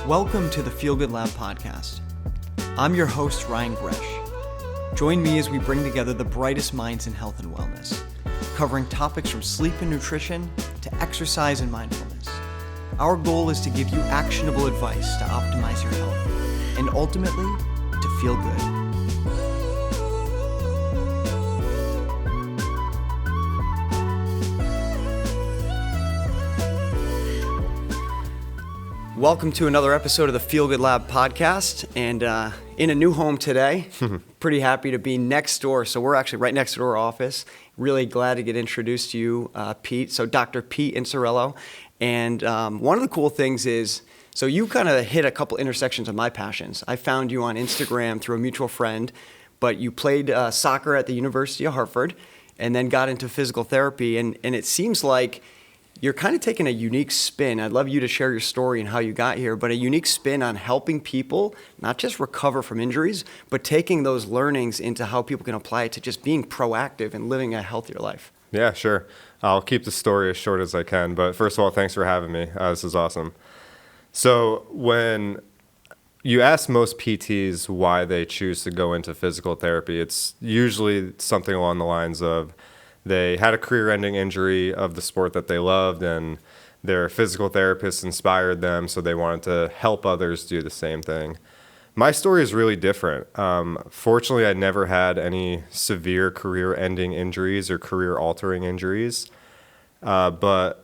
Welcome to the Feel Good Lab podcast. I'm your host, Ryan Gresh. Join me as we bring together the brightest minds in health and wellness, covering topics from sleep and nutrition to exercise and mindfulness. Our goal is to give you actionable advice to optimize your health and ultimately to feel good. Welcome to another episode of the Feel Good Lab podcast, and in a new home today. Pretty happy to be next door. So we're actually right next to our office. Really glad to get introduced to you, Pete. So Dr. Pete Inserillo. And one of the cool things is, so you kind of hit a couple intersections of my passions. I found you on Instagram through a mutual friend, but you played soccer at the University of Hartford and then got into physical therapy. And it seems like you're kind of taking a unique spin. I'd love you to share your story and how you got here, but a unique spin on helping people not just recover from injuries, but taking those learnings into how people can apply it to just being proactive and living a healthier life. Yeah, sure. I'll keep the story as short as I can, but first of all, thanks for having me. This is awesome. So when you ask most PTs why they choose to go into physical therapy, it's usually something along the lines of they had a career-ending injury of the sport that they loved, and their physical therapist inspired them, so they wanted to help others do the same thing. My story is really different. Fortunately, I never had any severe career-ending injuries or career-altering injuries, but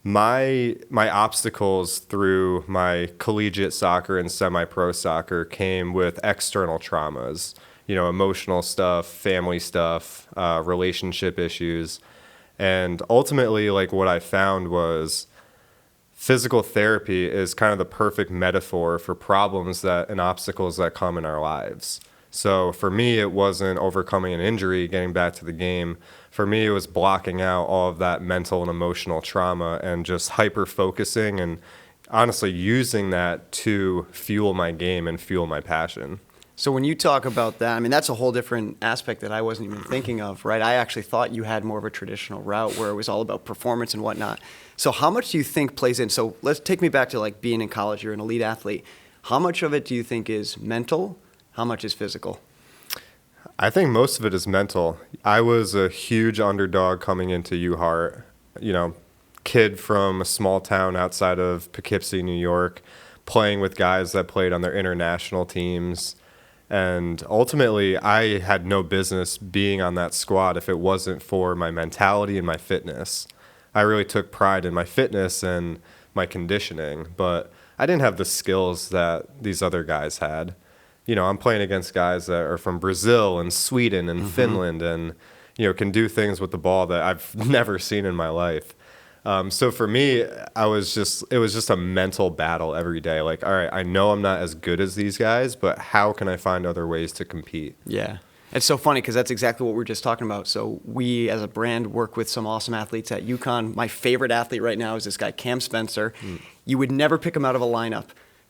my obstacles through my collegiate soccer and semi-pro soccer came with external traumas. Emotional stuff, family stuff, relationship issues. And ultimately, what I found was physical therapy is kind of the perfect metaphor for problems and obstacles that come in our lives. So for me, it wasn't overcoming an injury, getting back to the game. For me, it was blocking out all of that mental and emotional trauma and just hyper-focusing and honestly using that to fuel my game and fuel my passion. So when you talk about that, that's a whole different aspect that I wasn't even thinking of, right? I actually thought you had more of a traditional route where it was all about performance and whatnot. So how much do you think plays in? So let's take me back to being in college. You're an elite athlete. How much of it do you think is mental? How much is physical? I think most of it is mental. I was a huge underdog coming into UHeart, kid from a small town outside of Poughkeepsie, New York, playing with guys that played on their international teams. And ultimately, I had no business being on that squad if it wasn't for my mentality and my fitness. I really took pride in my fitness and my conditioning, but I didn't have the skills that these other guys had. I'm playing against guys that are from Brazil and Sweden and Finland and, can do things with the ball that I've never seen in my life. So for me, it was just a mental battle every day. All right, I know I'm not as good as these guys, but how can I find other ways to compete? Yeah. It's so funny because that's exactly what we were just talking about. So we, as a brand, work with some awesome athletes at UConn. My favorite athlete right now is this guy, Cam Spencer. You would never pick him out of a lineup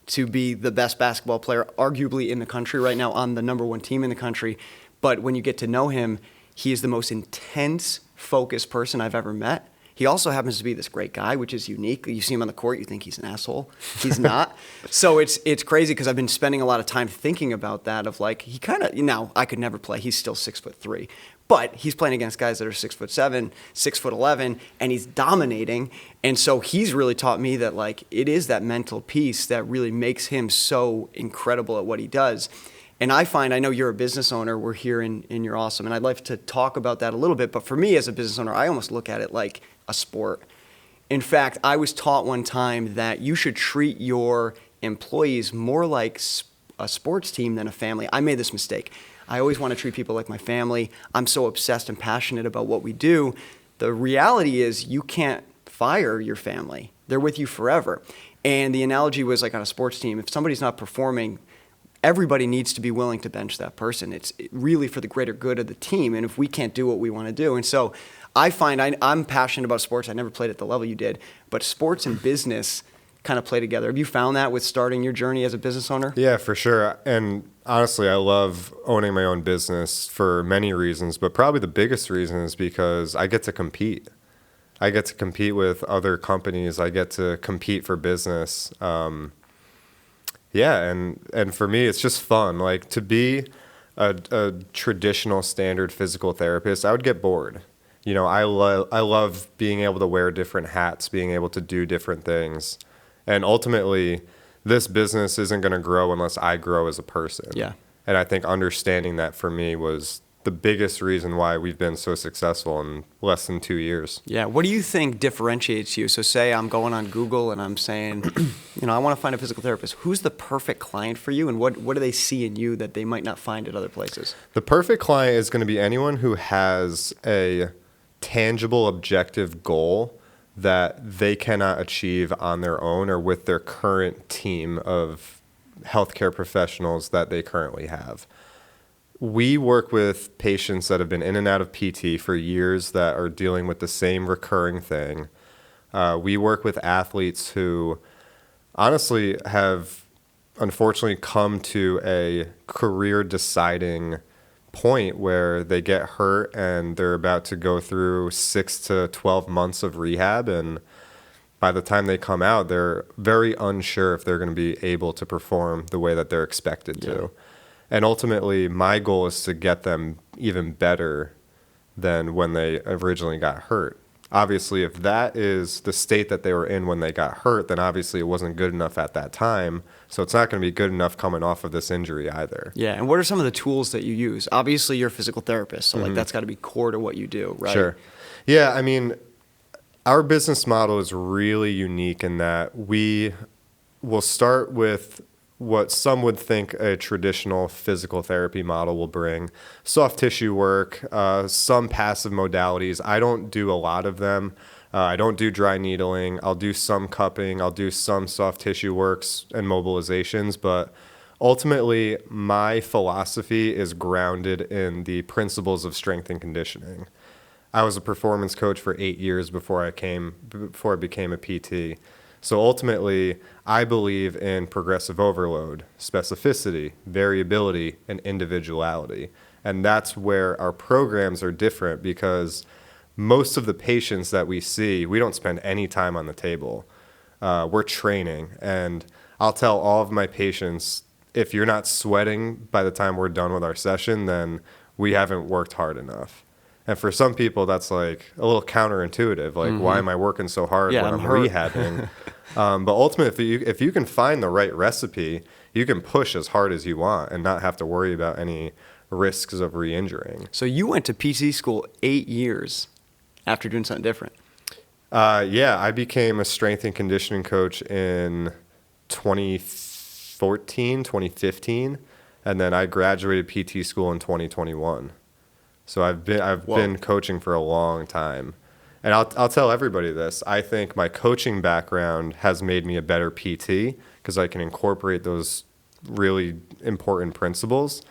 to be the best basketball player, arguably in the country right now, on the number one team in the country. But when you get to know him, he is the most intense, focused person I've ever met. He also happens to be this great guy, which is unique. You see him on the court, you think he's an asshole. He's not. So it's crazy because I've been spending a lot of time thinking about that of he kind of, now I could never play. He's still 6'3", but he's playing against guys that are 6'7", 6'11", and he's dominating. And so he's really taught me that it is that mental piece that really makes him so incredible at what he does. And I know you're a business owner. We're here in You're Awesome. And I'd like to talk about that a little bit. But for me as a business owner, I almost look at it like a sport. In fact, I was taught one time that you should treat your employees more like a sports team than a family. I made this mistake. I always want to treat people like my family. I'm so obsessed and passionate about what we do. The reality is you can't fire your family. They're with you forever. And the analogy was on a sports team. If somebody's not performing, everybody needs to be willing to bench that person. It's really for the greater good of the team, and if we can't do what we want to do. And so I find I'm passionate about sports. I never played at the level you did, but sports and business kind of play together. Have you found that with starting your journey as a business owner? Yeah, for sure. And honestly, I love owning my own business for many reasons, but probably the biggest reason is because I get to compete. I get to compete with other companies. I get to compete for business. Yeah, and for me, it's just fun. Like to be a traditional standard physical therapist, I would get bored. You know, I love being able to wear different hats, being able to do different things, and ultimately, this business isn't going to grow unless I grow as a person. Yeah. And I think understanding that for me was the biggest reason why we've been so successful in less than 2 years. Yeah. What do you think differentiates you? So say I'm going on Google and I'm saying, I want to find a physical therapist. Who's the perfect client for you, and what do they see in you that they might not find at other places? The perfect client is going to be anyone who has a tangible, objective goal that they cannot achieve on their own or with their current team of healthcare professionals that they currently have. We work with patients that have been in and out of PT for years that are dealing with the same recurring thing. We work with athletes who honestly have unfortunately come to a career deciding point where they get hurt and they're about to go through 6 to 12 months of rehab, and by the time they come out, they're very unsure if they're going to be able to perform the way that they're expected to. And ultimately, my goal is to get them even better than when they originally got hurt. Obviously, if that is the state that they were in when they got hurt, then obviously it wasn't good enough at that time. So it's not going to be good enough coming off of this injury either. Yeah. And what are some of the tools that you use? Obviously, you're a physical therapist, so like that's got to be core to what you do, right? Sure. Yeah, I mean, our business model is really unique in that we will start with what some would think a traditional physical therapy model will bring. Soft tissue work, some passive modalities. I don't do a lot of them. I don't do dry needling. I'll do some cupping. I'll do some soft tissue works and mobilizations. But ultimately, my philosophy is grounded in the principles of strength and conditioning. I was a performance coach for 8 years before I became a PT. So ultimately, I believe in progressive overload, specificity, variability, and individuality. And that's where our programs are different, because most of the patients that we see, we don't spend any time on the table. We're training. And I'll tell all of my patients, if you're not sweating by the time we're done with our session, then we haven't worked hard enough. And for some people, that's like a little counterintuitive. Like, why am I working so hard when I'm rehabbing? But ultimately, if you can find the right recipe, you can push as hard as you want and not have to worry about any risks of re-injuring. So you went to PT school 8 years after doing something different. Yeah, I became a strength and conditioning coach in 2014, 2015, and then I graduated PT school in 2021. So I've been coaching for a long time. And I'll tell everybody this. I think my coaching background has made me a better PT because I can incorporate those really important principles.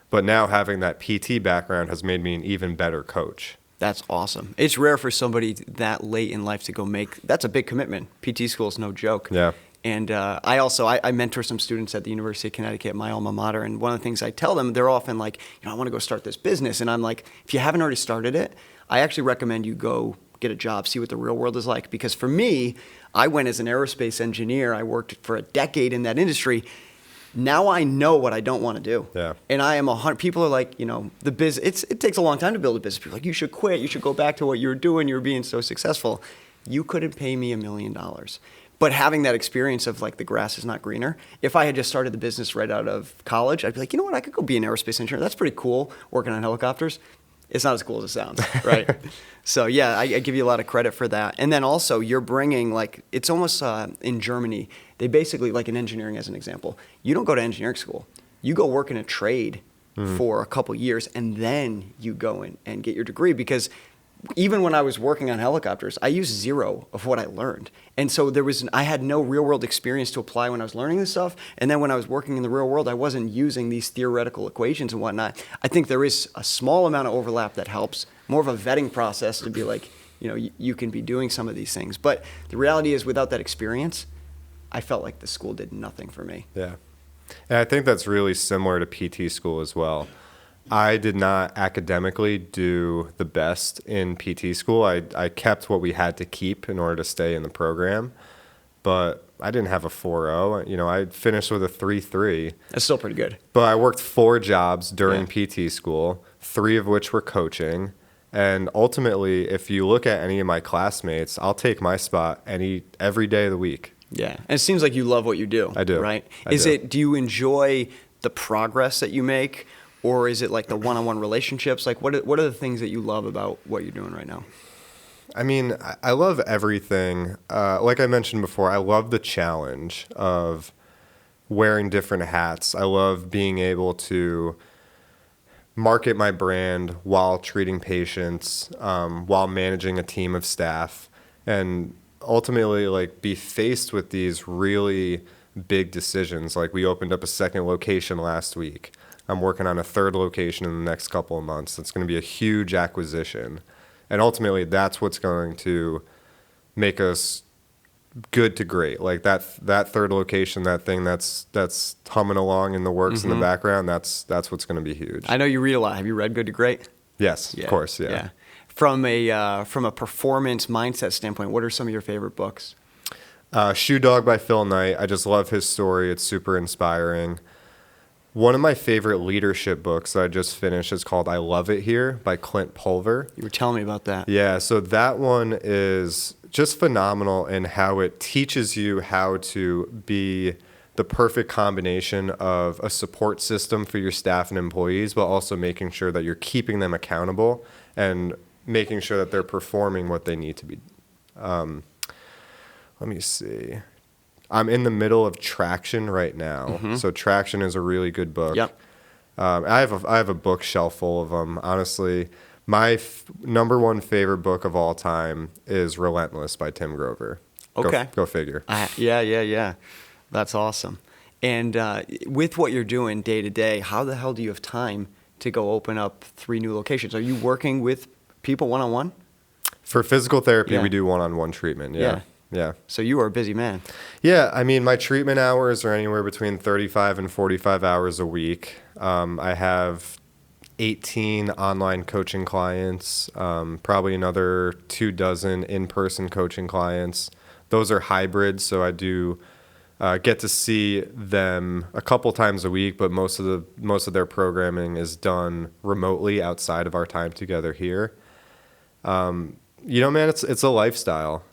But now having that PT background has made me an even better coach. That's awesome. It's rare for somebody that late in life to go make, that's a big commitment. PT school is no joke. Yeah. And I mentor some students at the University of Connecticut, my alma mater. And one of the things I tell them, they're often like, I want to go start this business. And I'm like, if you haven't already started it, I actually recommend you go get a job, see what the real world is like. Because for me, I went as an aerospace engineer. I worked for a decade in that industry. Now I know what I don't want to do. Yeah. And I am 100. People are like, the business. It takes a long time to build a business. People are like, you should quit. You should go back to what you were doing. You were being so successful. You couldn't pay me $1 million. But having that experience of like the grass is not greener. If I had just started the business right out of college, I'd be like, you know what? I could go be an aerospace engineer. That's pretty cool. Working on helicopters. It's not as cool as it sounds, right? So yeah, I give you a lot of credit for that. And then also you're bringing like, it's almost in Germany, they basically, like in engineering as an example, you don't go to engineering school. You go work in a trade for a couple years and then you go in and get your degree, because even when I was working on helicopters, I used zero of what I learned. And so I had no real world experience to apply when I was learning this stuff. And then when I was working in the real world, I wasn't using these theoretical equations and whatnot. I think there is a small amount of overlap that helps, more of a vetting process to be like, you can be doing some of these things. But the reality is, without that experience, I felt like the school did nothing for me. Yeah. And I think that's really similar to PT school as well. I did not academically do the best in PT school. I kept what we had to keep in order to stay in the program. but I didn't have a 4.0. You know, I finished with a 3.3. That's still pretty good. But I worked 4 jobs during PT school, 3 of which were coaching. And ultimately, if you look at any of my classmates, I'll take my spot every day of the week. Yeah. And it seems like you love what you do. I do. Right? I do. Do you enjoy the progress that you make, or is it like the one-on-one relationships? Like, what are the things that you love about what you're doing right now? I mean, I love everything. Like I mentioned before, I love the challenge of wearing different hats. I love being able to market my brand while treating patients, while managing a team of staff, and ultimately like be faced with these really big decisions. Like we opened up a second location last week. I'm working on a third location in the next couple of months. It's going to be a huge acquisition. And ultimately that's what's going to make us good to great. Like that third location, that thing that's humming along in the works in the background, that's what's going to be huge. I know you read a lot. Have you read Good to Great? Yes, Yeah. of course, yeah. From a performance mindset standpoint, what are some of your favorite books? Shoe Dog by Phil Knight. I just love his story. It's super inspiring. One of my favorite leadership books that I just finished is called I Love It Here by Clint Pulver. You were telling me about that. Yeah, so that one is just phenomenal in how it teaches you how to be the perfect combination of a support system for your staff and employees, but also making sure that you're keeping them accountable and making sure that they're performing what they need to be. Let me see. I'm in the middle of Traction right now. So Traction is a really good book. Yep. I have a bookshelf full of them. Honestly, my number one favorite book of all time is Relentless by Tim Grover. Okay. Go figure. Yeah. That's awesome. And with what you're doing day to day, how the hell do you have time to go open up 3 new locations? Are you working with people one-on-one? For physical therapy, Yeah. we do one-on-one treatment. Yeah. So you are a busy man. Yeah, I mean, my treatment hours are anywhere between 35 and 45 hours a week. I have 18 online coaching clients, probably another 24 in-person coaching clients. Those are hybrids, so I do get to see them a couple times a week, but most of their programming is done remotely outside of our time together here. You know, man, it's a lifestyle.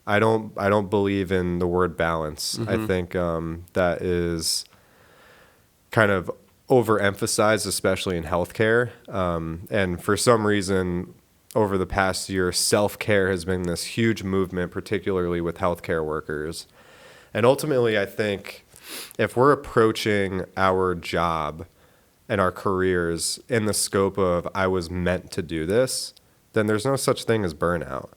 I don't believe in the word balance. I think that is kind of overemphasized, especially in healthcare. And for some reason, over the past year, self-care has been this huge movement, particularly with healthcare workers. And ultimately, I think if we're approaching our job and our careers in the scope of I was meant to do this, then there's no such thing as burnout.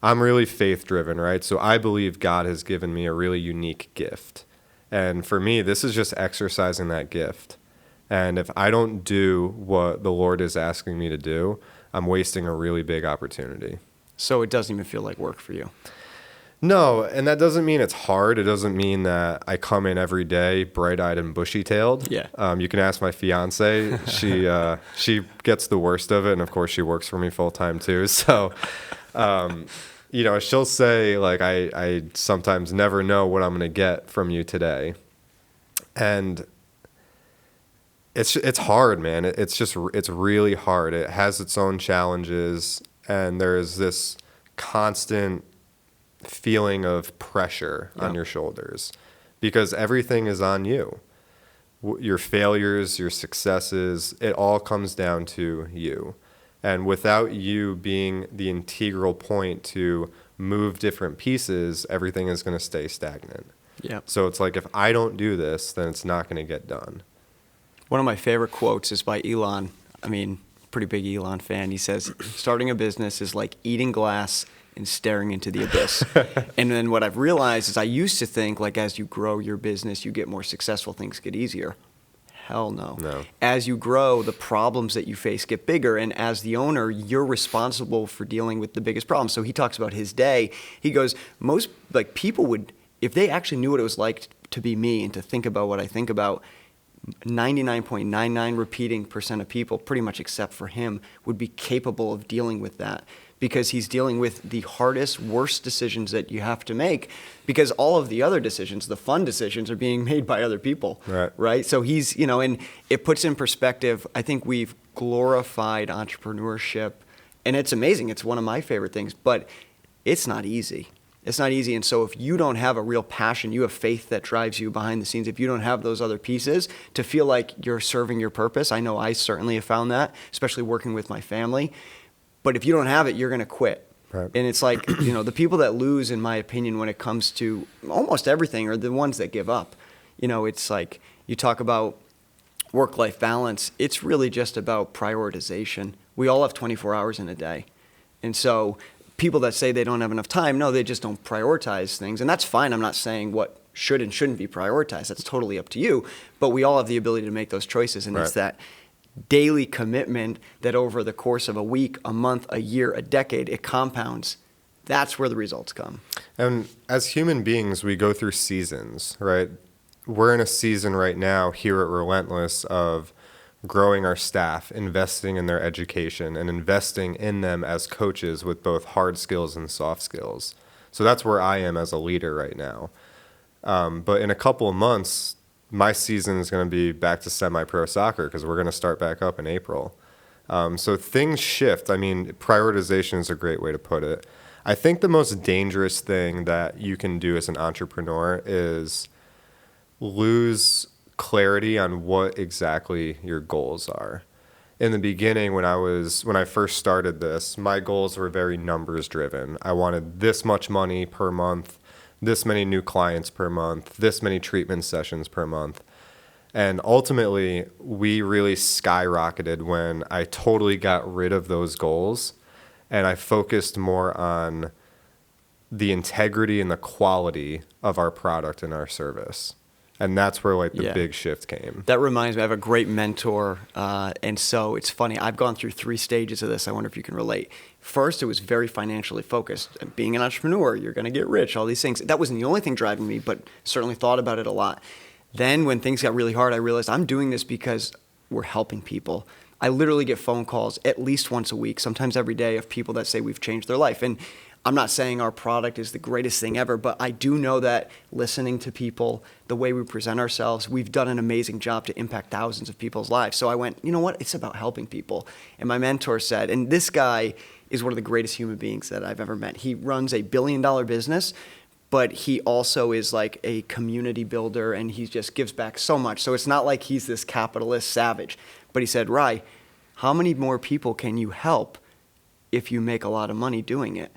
I'm really faith-driven, right? So I believe God has given me a really unique gift. And for me, this is just exercising that gift. And if I don't do what the Lord is asking me to do, I'm wasting a really big opportunity. So it doesn't even feel like work for you. No, and that doesn't mean it's hard. It doesn't mean that I come in every day bright-eyed and bushy-tailed. Yeah. You can ask my fiance. She gets the worst of it, and of course she works for me full-time too. So, you know, she'll say, like, I sometimes never know what I'm going to get from you today. And it's hard, man. It's really hard. It has its own challenges, and there's this constant feeling of pressure on your shoulders because everything is on you. Your failures, your successes, it all comes down to you. And without you being the integral point to move different pieces, everything is going to stay stagnant. Yeah. So it's like, if I don't do this, then it's not going to get done. One of my favorite quotes is by Elon. I mean, pretty big Elon fan. He says, starting a business is like eating glass and staring into the abyss. And then what I've realized is I used to think, like, as you grow your business, you get more successful, things get easier. Hell no. As you grow, the problems that you face get bigger. And as the owner, you're responsible for dealing with the biggest problems. So he talks about his day. He goes, most, like, people would, if they actually knew what it was like to be me and to think about what I think about, 99.99 repeating percent of people, pretty much except for him, would be capable of dealing with that, because he's dealing with the hardest, worst decisions that you have to make, because all of the other decisions, the fun decisions, are being made by other people. Right? So he's, and it puts in perspective, I think we've glorified entrepreneurship, and it's amazing. It's one of my favorite things, but it's not easy. It's not easy. And so if you don't have a real passion, you have faith that drives you behind the scenes, if you don't have those other pieces to feel like you're serving your purpose, I know I certainly have found that, especially working with my family. But if you don't have it, you're going to quit. Right. And it's like, the people that lose, in my opinion, when it comes to almost everything, are the ones that give up. It's like, you talk about work-life balance. It's really just about prioritization. We all have 24 hours in a day. And so people that say they don't have enough time, no, they just don't prioritize things. And that's fine. I'm not saying what should and shouldn't be prioritized. That's totally up to you. But we all have the ability to make those choices. And it's that daily commitment that over the course of a week, a month, a year, a decade, it compounds. That's where the results come. And as human beings, we go through seasons, right? We're in a season right now here at Relentless of growing our staff, investing in their education, and investing in them as coaches with both hard skills and soft skills. So that's where I am as a leader right now. But in a couple of months, my season is going to be back to semi-pro soccer, because we're going to start back up in April. So things shift. I mean, prioritization is a great way to put it. I think the most dangerous thing that you can do as an entrepreneur is lose clarity on what exactly your goals are. In the beginning, when I first started this, my goals were very numbers driven. I wanted this much money per month, this many new clients per month, this many treatment sessions per month. And ultimately, we really skyrocketed when I totally got rid of those goals and I focused more on the integrity and the quality of our product and our service. And that's where the big shift came. That reminds me, I have a great mentor. And so it's funny, I've gone through 3 stages of this. I wonder if you can relate. First, it was very financially focused. Being an entrepreneur, you're going to get rich, all these things. That wasn't the only thing driving me, but certainly thought about it a lot. Then when things got really hard, I realized I'm doing this because we're helping people. I literally get phone calls at least once a week, sometimes every day, of people that say we've changed their life. And I'm not saying our product is the greatest thing ever, but I do know that listening to people, the way we present ourselves, we've done an amazing job to impact thousands of people's lives. So I went, you know what? It's about helping people. And my mentor said, and this guy is one of the greatest human beings that I've ever met. He runs a $1 billion business, but he also is like a community builder, and he just gives back so much. So it's not like he's this capitalist savage. But he said, Rye, how many more people can you help if you make a lot of money doing it?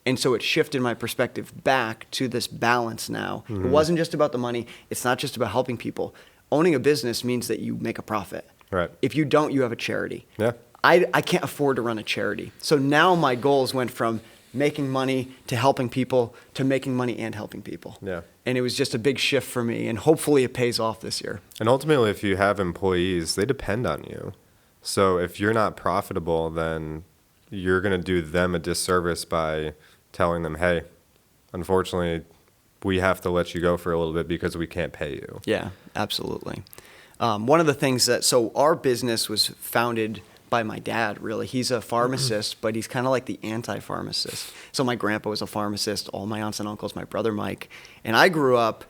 And so it shifted my perspective back to this balance now. Mm-hmm. It wasn't just about the money. It's not just about helping people. Owning a business means that you make a profit. Right. If you don't, you have a charity. Yeah. I can't afford to run a charity. So now my goals went from making money to helping people to making money and helping people. Yeah. And it was just a big shift for me, and hopefully it pays off this year. And ultimately, if you have employees, they depend on you. So if you're not profitable, then you're going to do them a disservice by telling them, hey, unfortunately, we have to let you go for a little bit because we can't pay you. Yeah, absolutely. One of the things so our business was founded by my dad, really. He's a pharmacist, but he's kind of like the anti-pharmacist. So my grandpa was a pharmacist, all my aunts and uncles, my brother Mike. And I grew up,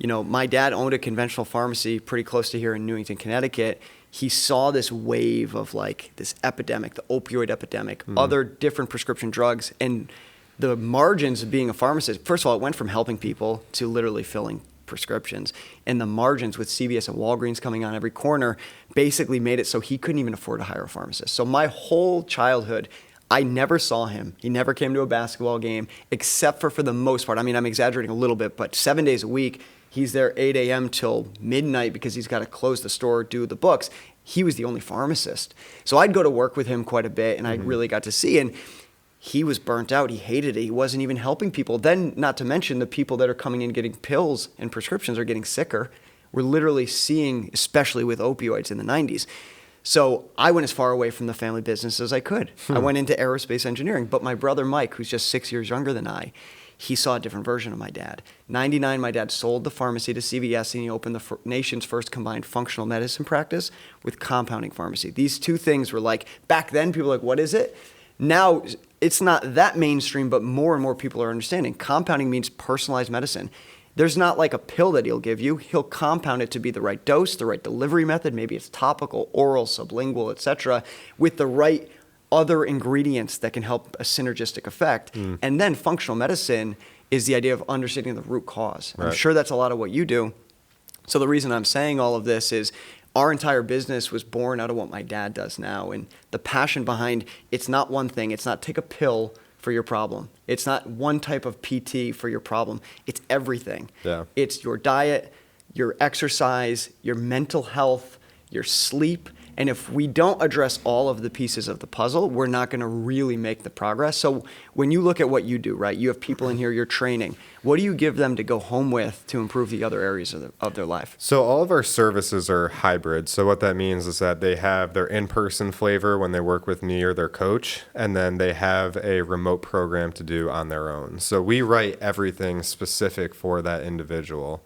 my dad owned a conventional pharmacy pretty close to here in Newington, Connecticut. He saw this wave of this epidemic, the opioid epidemic, other different prescription drugs, and the margins of being a pharmacist. First of all, it went from helping people to literally filling prescriptions, and the margins with CVS and Walgreens coming on every corner basically made it so he couldn't even afford to hire a pharmacist. So my whole childhood, I never saw him. He never came to a basketball game, except for the most part. I mean, I'm exaggerating a little bit, but 7 days a week, he's there 8 a.m. till midnight because he's got to close the store, do the books. He was the only pharmacist. So I'd go to work with him quite a bit, and I really got to see. And he was burnt out. He hated it. He wasn't even helping people. Then, not to mention, the people that are coming in getting pills and prescriptions are getting sicker. We're literally seeing, especially with opioids in the 90s. So I went as far away from the family business as I could. I went into aerospace engineering. But my brother Mike, who's just 6 years younger than I, he saw a different version of my dad. 99, my dad sold the pharmacy to CVS, and he opened the nation's first combined functional medicine practice with compounding pharmacy. These two things were like, back then people were like, what is it? Now it's not that mainstream, but more and more people are understanding. Compounding means personalized medicine. There's not like a pill that he'll give you. He'll compound it to be the right dose, the right delivery method. Maybe it's topical, oral, sublingual, etc., with the right other ingredients that can help a synergistic effect. And then functional medicine is the idea of understanding the root cause. Right. I'm sure that's a lot of what you do. So the reason I'm saying all of this is our entire business was born out of what my dad does now. And the passion behind it's not one thing. It's not take a pill for your problem. It's not one type of PT for your problem. It's everything. Yeah. It's your diet, your exercise, your mental health, your sleep. And if we don't address all of the pieces of the puzzle, we're not going to really make the progress. So when you look at what you do, right, you have people in here, you're training. What do you give them to go home with to improve the other areas of their life? So all of our services are hybrid. So what that means is that they have their in-person flavor when they work with me or their coach, and then they have a remote program to do on their own. So we write everything specific for that individual.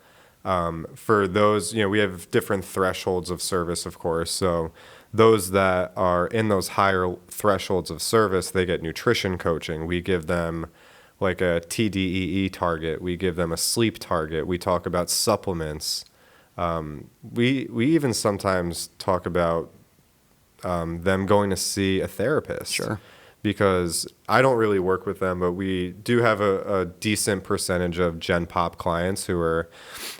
For those, we have different thresholds of service, of course. So those that are in those higher thresholds of service, they get nutrition coaching. We give them like a TDEE target. We give them a sleep target. We talk about supplements. We even sometimes talk about them going to see a therapist. Sure. Because I don't really work with them, but we do have a decent percentage of Gen Pop clients who are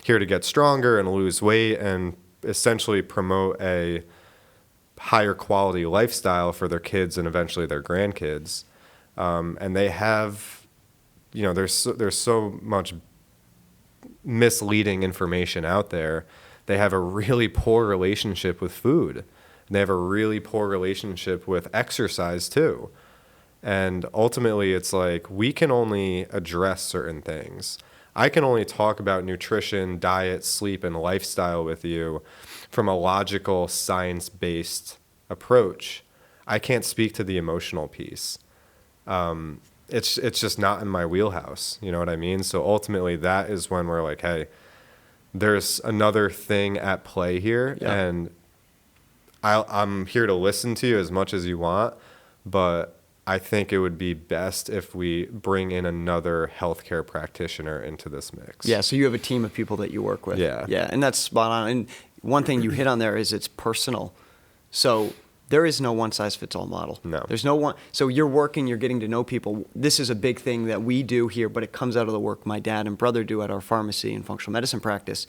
here to get stronger and lose weight and essentially promote a higher quality lifestyle for their kids and eventually their grandkids. And they have, there's so much misleading information out there. They have a really poor relationship with food. They have a really poor relationship with exercise too. And ultimately, it's like we can only address certain things. I can only talk about nutrition, diet, sleep, and lifestyle with you from a logical, science-based approach. I can't speak to the emotional piece. It's just not in my wheelhouse. You know what I mean? So ultimately, that is when we're like, hey, there's another thing at play here, and I'm here to listen to you as much as you want, but I think it would be best if we bring in another healthcare practitioner into this mix. Yeah, so you have a team of people that you work with. Yeah. Yeah, and that's spot on. And one thing you hit on there is it's personal. So there is no one-size-fits-all model. No. There's no one. So you're working, you're getting to know people. This is a big thing that we do here, but it comes out of the work my dad and brother do at our pharmacy and functional medicine practice.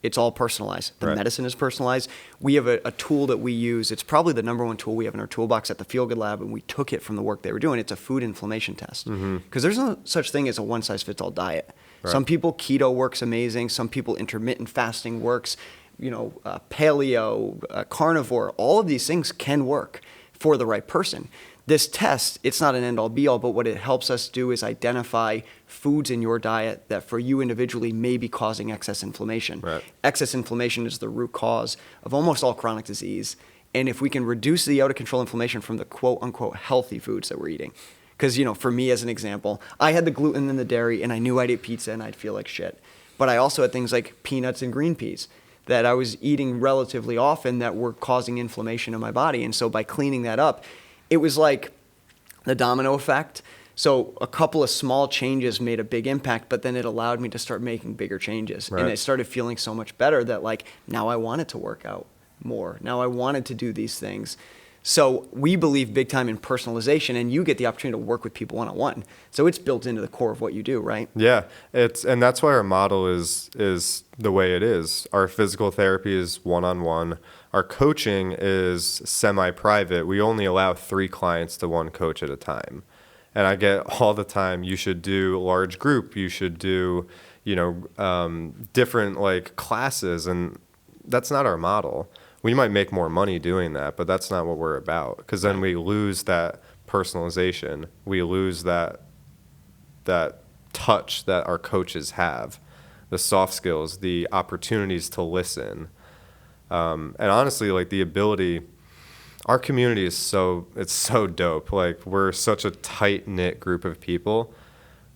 It's all personalized. The Right. medicine is personalized. We have a tool that we use. It's probably the number one tool we have in our toolbox at the Feel Good Lab, and we took it from the work they were doing. It's a food inflammation test. Because there's no such thing as a one-size-fits-all diet. Right. Some people, keto works amazing. Some people, intermittent fasting works. Paleo, carnivore, all of these things can work for the right person. This test, it's not an end-all be-all, but what it helps us do is identify foods in your diet that for you individually may be causing excess inflammation. Right. Excess inflammation is the root cause of almost all chronic disease. And if we can reduce the out-of-control inflammation from the quote-unquote healthy foods that we're eating, because, for me as an example, I had the gluten and the dairy, and I knew I'd eat pizza and I'd feel like shit. But I also had things like peanuts and green peas that I was eating relatively often that were causing inflammation in my body. And so by cleaning that up, it was like the domino effect. So a couple of small changes made a big impact, but then it allowed me to start making bigger changes. Right. And I started feeling so much better that now I wanted to work out more. Now I wanted to do these things. So we believe big time in personalization, and you get the opportunity to work with people one-on-one. So it's built into the core of what you do, right? Yeah, and that's why our model is the way it is. Our physical therapy is one-on-one. Our coaching is semi-private. We only allow 3 clients to one coach at a time. And I get all the time, you should do large group, you should do, different classes, and that's not our model. We might make more money doing that, but that's not what we're about. Because then we lose that personalization. We lose that touch that our coaches have, the soft skills, the opportunities to listen. And honestly, the ability, our community is so dope. We're such a tight-knit group of people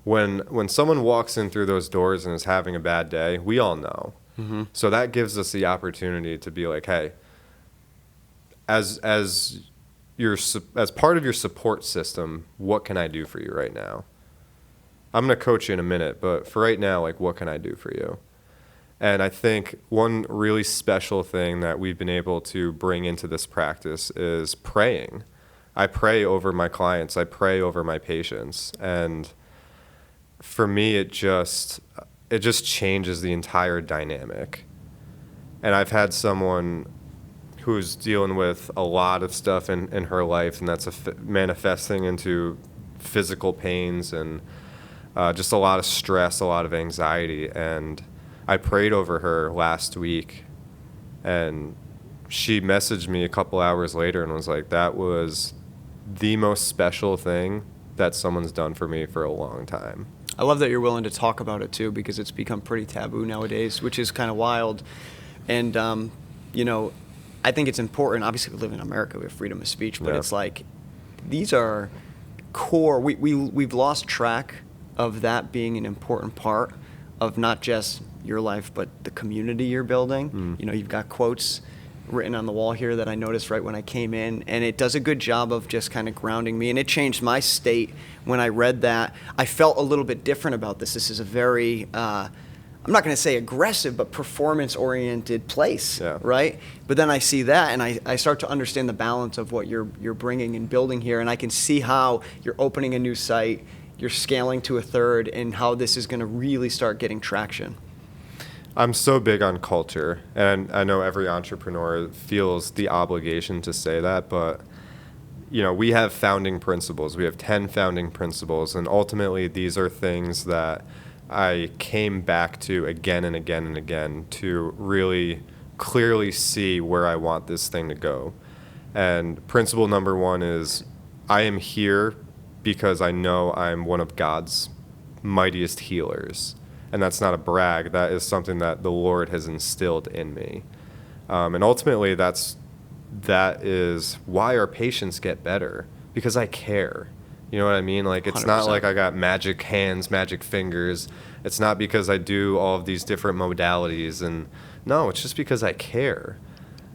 when someone walks in through those doors and is having a bad day, we all know. So that gives us the opportunity to be like, hey, as part of your support system, what can I do for you right now? I'm going to coach you in a minute, but for right now, like, what can I do for you? And I think one really special thing that we've been able to bring into this practice is praying. I pray over my clients. I pray over my patients. And for me, it just changes the entire dynamic. And I've had someone who's dealing with a lot of stuff in her life, and that's manifesting into physical pains and just a lot of stress, a lot of anxiety. And I prayed over her last week, and she messaged me a couple hours later and was like, that was the most special thing that someone's done for me for a long time. I love that you're willing to talk about it too, because it's become pretty taboo nowadays, which is kind of wild. And, I think it's important. Obviously, we live in America. We have freedom of speech, but it's like these are core. We've lost track of that being an important part of not just your life, but the community you're building. You've got quotes written on the wall here that I noticed right when I came in, and it does a good job of just kind of grounding me, and it changed my state when I read that. I felt a little bit different about this. This is a very, I'm not going to say aggressive, but performance-oriented place, right? But then I see that, and I start to understand the balance of what you're bringing and building here, and I can see how you're opening a new site, you're scaling to a third, and how this is going to really start getting traction. I'm so big on culture, and I know every entrepreneur feels the obligation to say that, but we have founding principles. We have 10 founding principles, and ultimately these are things that I came back to again and again and again to really clearly see where I want this thing to go. And principle number 1 is I am here because I know I'm one of God's mightiest healers. And that's not a brag. That is something that the Lord has instilled in me. And ultimately, that is why our patients get better, because I care. You know what I mean? Like, it's 100%. Not like I got magic hands, magic fingers. It's not because I do all of these different modalities. And no, it's just because I care.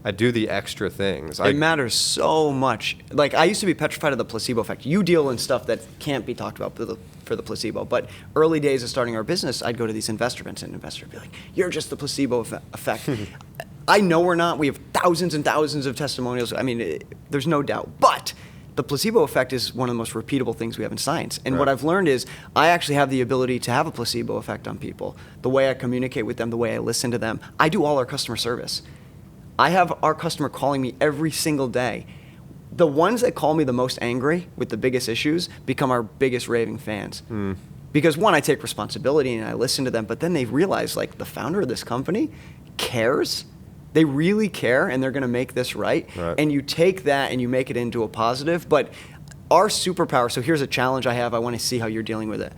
I do the extra things. It matters so much. Like, I used to be petrified of the placebo effect. You deal in stuff that can't be talked about for the placebo. But early days of starting our business, I'd go to these investor events, and an investor would be like, you're just the placebo effect. I know we're not. We have thousands and thousands of testimonials. I mean, there's no doubt. But the placebo effect is one of the most repeatable things we have in science. And what I've learned is I actually have the ability to have a placebo effect on people. The way I communicate with them, the way I listen to them. I do all our customer service. I have our customer calling me every single day. The ones that call me the most angry with the biggest issues become our biggest raving fans. Because one, I take responsibility and I listen to them, but then they realize, like, the founder of this company cares. They really care, and they're going to make this right. And you take that and you make it into a positive. But our superpower, so here's a challenge I have. I want to see how you're dealing with it.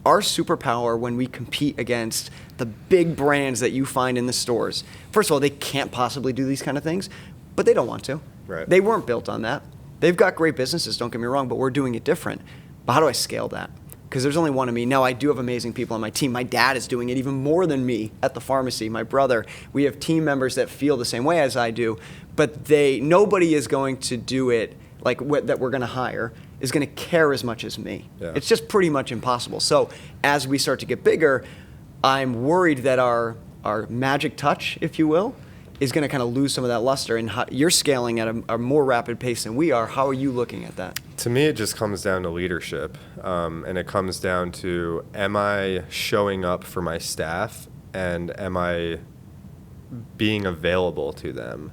Our superpower when we compete against the big brands that you find in the stores, first of all, they can't possibly do these kind of things, but they don't want to. They weren't built on that. They've got great businesses, don't get me wrong, but we're doing it different. But how do I scale that? Because there's only one of me. Now, I do have amazing people on my team. My dad is doing it even more than me at the pharmacy. My brother. We have team members that feel the same way as I do, but nobody is going to do it like that we're going to hire is going to care as much as me. It's just pretty much impossible. So as we start to get bigger, I'm worried that our magic touch, if you will, is going to kind of lose some of that luster. And you're scaling at a more rapid pace than we are. How are you looking at that? To me, it just comes down to leadership. And it comes down to, am I showing up for my staff, and am I being available to them?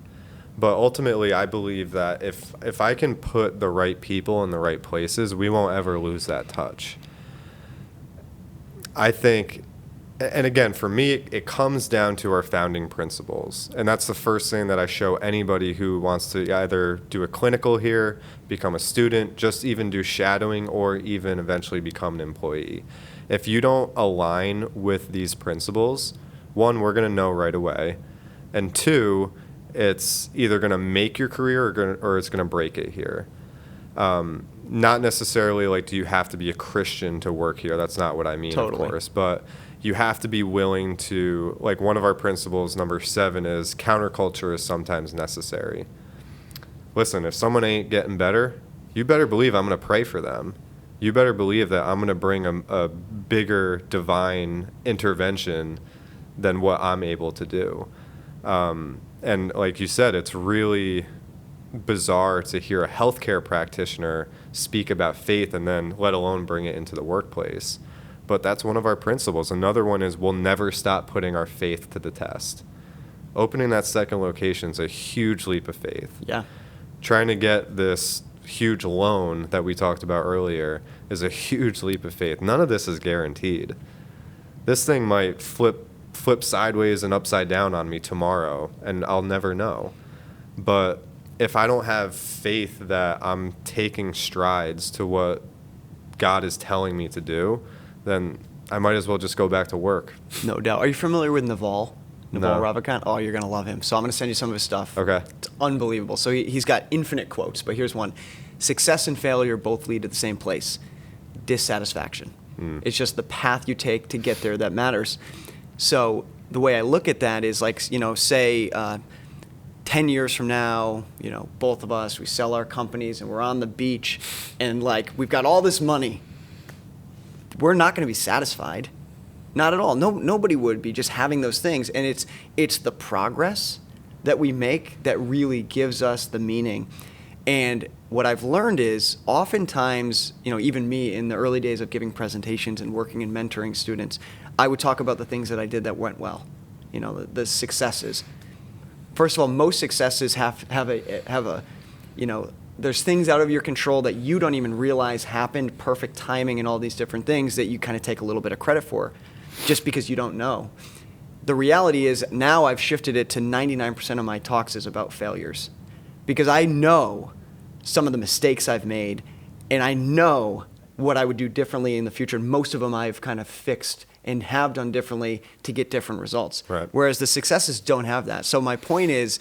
But ultimately, I believe that if I can put the right people in the right places, we won't ever lose that touch. I think, and again, for me, it comes down to our founding principles. And that's the first thing that I show anybody who wants to either do a clinical here, become a student, just even do shadowing, or even eventually become an employee. If you don't align with these principles, one, we're going to know right away. And two, it's either going to make your career or it's going to break it here. not necessarily like, do you have to be a Christian to work here? That's not what I mean, Totally. of course. But you have to be willing to, like, one of our principles, number 7, is counterculture is sometimes necessary. Listen, if someone ain't getting better, you better believe I'm going to pray for them. You better believe that I'm going to bring a bigger divine intervention than what I'm able to do. And like you said, it's really bizarre to hear a healthcare practitioner speak about faith and then let alone bring it into the workplace. But that's one of our principles. Another one is we'll never stop putting our faith to the test. Opening that second location is a huge leap of faith. Yeah. Trying to get this huge loan that we talked about earlier is a huge leap of faith. None of this is guaranteed. This thing might flip sideways and upside down on me tomorrow, and I'll never know. But if I don't have faith that I'm taking strides to what God is telling me to do, then I might as well just go back to work. No doubt. Are you familiar with Naval? Naval No. Ravikant? Oh, you're going to love him. So I'm going to send you some of his stuff. Okay. It's unbelievable. So he's got infinite quotes, but here's one. Success and failure both lead to the same place, dissatisfaction. It's just the path you take to get there that matters. So the way I look at that is like, say 10 years from now, both of us, we sell our companies and we're on the beach and like we've got all this money. We're not going to be satisfied. Not at all. Nobody would be just having those things. And it's the progress that we make that really gives us the meaning. And what I've learned is oftentimes, even me in the early days of giving presentations and working and mentoring students, I would talk about the things that I did that went well, the successes. First of all, most successes have a there's things out of your control that you don't even realize happened, perfect timing and all these different things that you kind of take a little bit of credit for just because you don't know. The reality is now I've shifted it to 99% of my talks is about failures because I know some of the mistakes I've made and I know what I would do differently in the future. And most of them I've kind of fixed and have done differently to get different results. Right. Whereas the successes don't have that. So my point is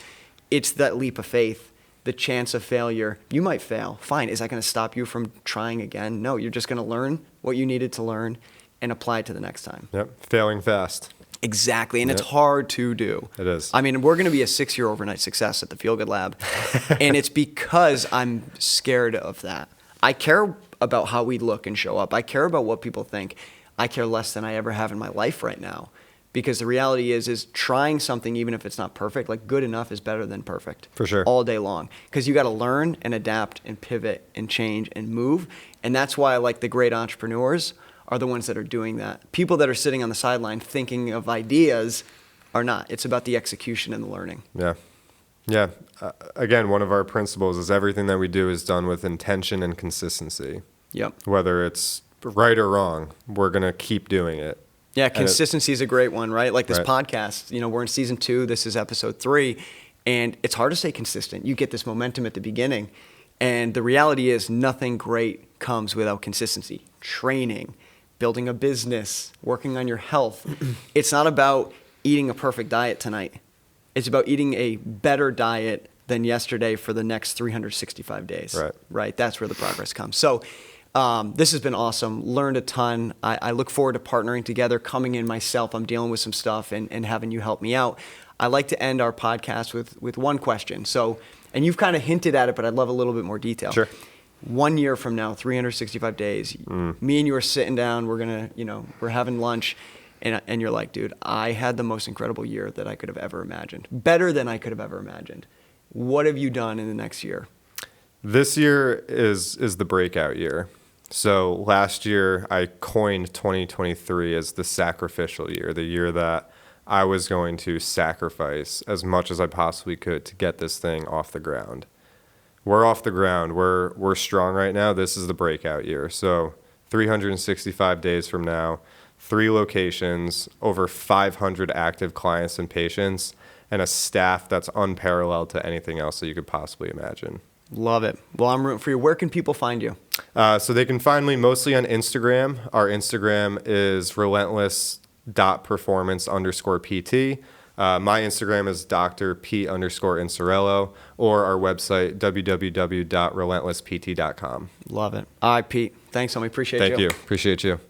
it's that leap of faith, the chance of failure. You might fail. Fine. Is that going to stop you from trying again? No, you're just going to learn what you needed to learn and apply it to the next time. Yep. Failing fast. Exactly. And Yep. it's hard to do. It is. I mean, we're going to be a 6-year overnight success at the Feel Good Lab. And it's because I'm scared of that. I care about how we look and show up. I care about what people think. I care less than I ever have in my life right now. Because the reality is trying something, even if it's not perfect, like good enough is better than perfect. For sure. All day long. Because you got to learn and adapt and pivot and change and move. And that's why like the great entrepreneurs are the ones that are doing that. People that are sitting on the sideline thinking of ideas are not. It's about the execution and the learning. Yeah. Yeah. Again, one of our principles is everything that we do is done with intention and consistency. Yep. Whether it's right or wrong, we're going to keep doing it. Yeah, consistency is a great one, right? Like this Right. podcast, we're in season 2, this is episode 3, and it's hard to stay consistent. You get this momentum at the beginning, and the reality is nothing great comes without consistency. Training, building a business, working on your health. It's not about eating a perfect diet tonight. It's about eating a better diet than yesterday for the next 365 days. Right. Right? That's where the progress comes. So this has been awesome. Learned a ton. I look forward to partnering together, coming in myself. I'm dealing with some stuff and having you help me out. I like to end our podcast with one question. So, and you've kind of hinted at it, but I'd love a little bit more detail. Sure. 1 year from now, 365 days, me and you are sitting down, we're having lunch, and you're like, dude, I had the most incredible year that I could have ever imagined. Better than I could have ever imagined. What have you done in the next year? This year is the breakout year. So last year I coined 2023 as the sacrificial year, the year that I was going to sacrifice as much as I possibly could to get this thing off the ground. We're off the ground. We're strong right now. This is the breakout year. So 365 days from now, 3 locations, over 500 active clients and patients, and a staff that's unparalleled to anything else that you could possibly imagine. Love it. Well, I'm rooting for you. Where can people find you? So they can find me mostly on Instagram. Our Instagram is relentless.performance_PT. My Instagram is Dr. P_Inserillo, or our website, www.relentlesspt.com. Love it. All right, Pete. Thanks, homie. Appreciate you. Thank you. Appreciate you.